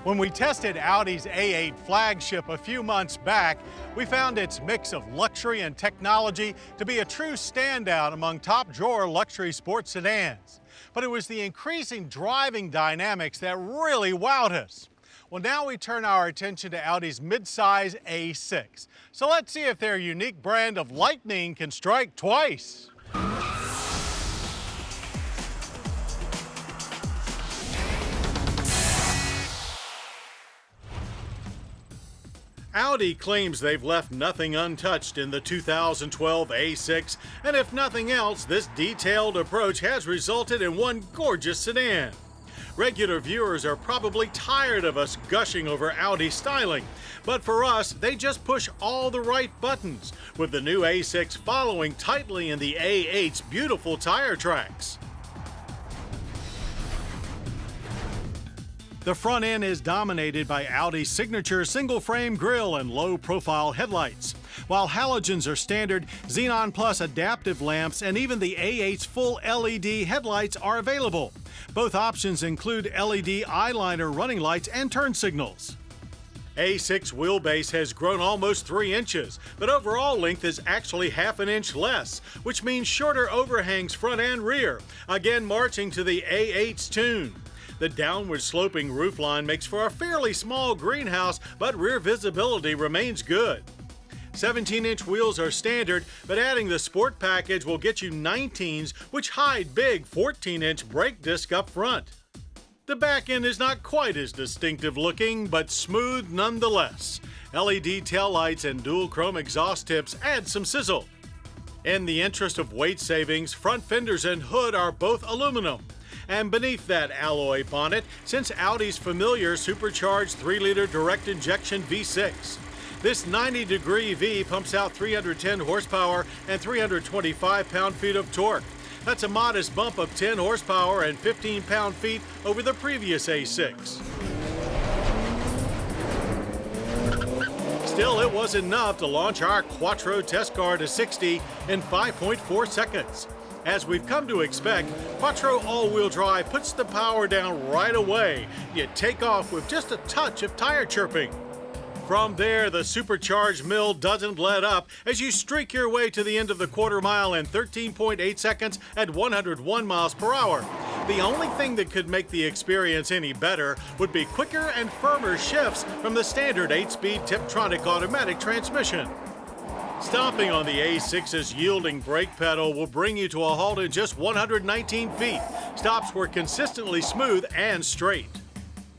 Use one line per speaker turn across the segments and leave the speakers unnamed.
When we tested Audi's A8 flagship a few months back, we found its mix of luxury and technology to be a true standout among top-drawer luxury sports sedans. But it was the increasing driving dynamics that really wowed us. Well, now we turn our attention to Audi's midsize A6. So let's see if their unique brand of lightning can strike twice. Audi claims they've left nothing untouched in the 2012 A6, and if nothing else, this detailed approach has resulted in one gorgeous sedan. Regular viewers are probably tired of us gushing over Audi styling, but for us, they just push all the right buttons, with the new A6 following tightly in the A8's beautiful tire tracks. The front end is dominated by Audi's signature single-frame grille and low-profile headlights. While halogens are standard, Xenon Plus adaptive lamps and even the A8's full LED headlights are available. Both options include LED eyeliner running lights and turn signals. A6 wheelbase has grown almost 3 inches, but overall length is actually half an inch less, which means shorter overhangs front and rear, again marching to the A8's tune. The downward sloping roofline makes for a fairly small greenhouse, but rear visibility remains good. 17-inch wheels are standard, but adding the Sport package will get you 19s, which hide big 14-inch brake disc up front. The back end is not quite as distinctive looking, but smooth nonetheless. LED taillights and dual chrome exhaust tips add some sizzle. In the interest of weight savings, front fenders and hood are both aluminum. And beneath that alloy bonnet sits Audi's familiar supercharged 3-liter direct injection V6. This 90-degree V pumps out 310 horsepower and 325 pound-feet of torque. That's a modest bump of 10 horsepower and 15 pound-feet over the previous A6. Still, it was enough to launch our Quattro test car to 60 in 5.4 seconds. As we've come to expect, Quattro all-wheel drive puts the power down right away. You take off with just a touch of tire chirping. From there, the supercharged mill doesn't let up as you streak your way to the end of the quarter mile in 13.8 seconds at 101 miles per hour. The only thing that could make the experience any better would be quicker and firmer shifts from the standard 8-speed Tiptronic automatic transmission. Stomping on the A6's yielding brake pedal will bring you to a halt in just 119 feet. Stops were consistently smooth and straight.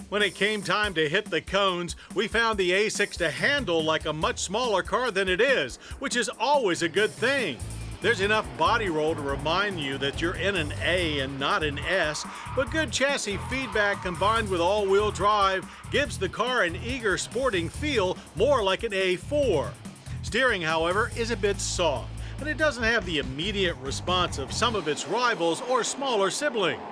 When it came time to hit the cones, we found the A6 to handle like a much smaller car than it is, which is always a good thing. There's enough body roll to remind you that you're in an A and not an S, but good chassis feedback combined with all-wheel drive gives the car an eager sporting feel, more like an A4. Steering, however, is a bit soft, but it doesn't have the immediate response of some of its rivals or smaller siblings.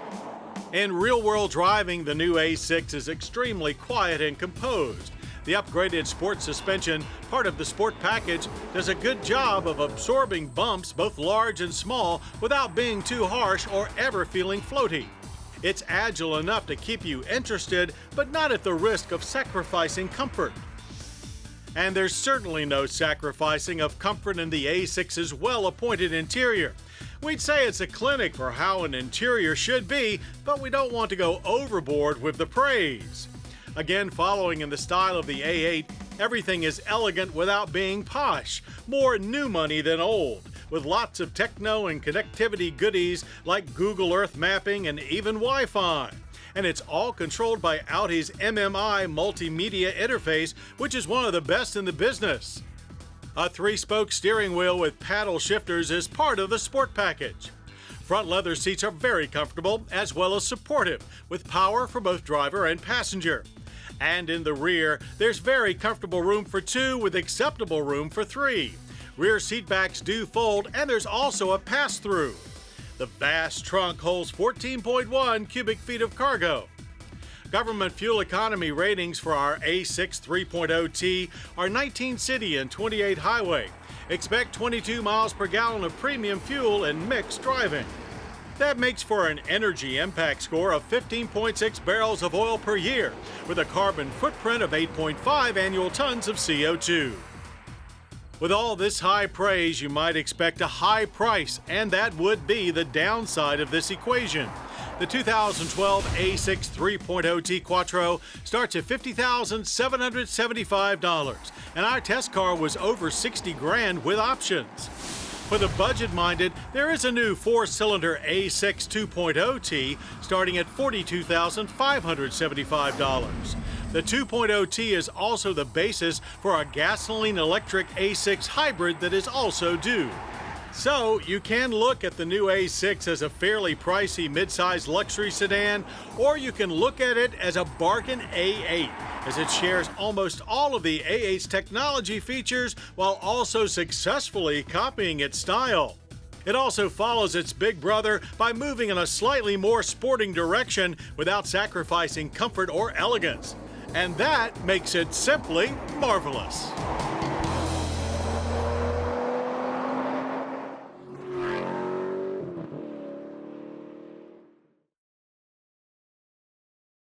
In real-world driving, the new A6 is extremely quiet and composed. The upgraded Sport suspension, part of the Sport package, does a good job of absorbing bumps, both large and small, without being too harsh or ever feeling floaty. It's agile enough to keep you interested, but not at the risk of sacrificing comfort. And there's certainly no sacrificing of comfort in the A6's well-appointed interior. We'd say it's a clinic for how an interior should be, but we don't want to go overboard with the praise. Again, following in the style of the A8, everything is elegant without being posh, more new money than old, with lots of techno and connectivity goodies like Google Earth mapping and even Wi-Fi. And it's all controlled by Audi's MMI multimedia interface, which is one of the best in the business. A 3-spoke steering wheel with paddle shifters is part of the Sport package. Front leather seats are very comfortable as well as supportive, with power for both driver and passenger. And in the rear, there's very comfortable room for 2 with acceptable room for 3. Rear seat backs do fold, and there's also a pass-through. The vast trunk holds 14.1 cubic feet of cargo. Government fuel economy ratings for our A6 3.0T are 19 city and 28 highway. Expect 22 miles per gallon of premium fuel and mixed driving. That makes for an energy impact score of 15.6 barrels of oil per year, with a carbon footprint of 8.5 annual tons of CO2. With all this high praise, you might expect a high price, and that would be the downside of this equation. The 2012 A6 3.0T Quattro starts at $50,775, and our test car was over $60,000 with options. For the budget-minded, there is a new 4-cylinder A6 2.0T starting at $42,575. The 2.0T is also the basis for a gasoline-electric A6 hybrid that is also due. So, you can look at the new A6 as a fairly pricey midsize luxury sedan, or you can look at it as a bargain A8, as it shares almost all of the A8's technology features while also successfully copying its style. It also follows its big brother by moving in a slightly more sporting direction without sacrificing comfort or elegance. And that makes it simply marvelous.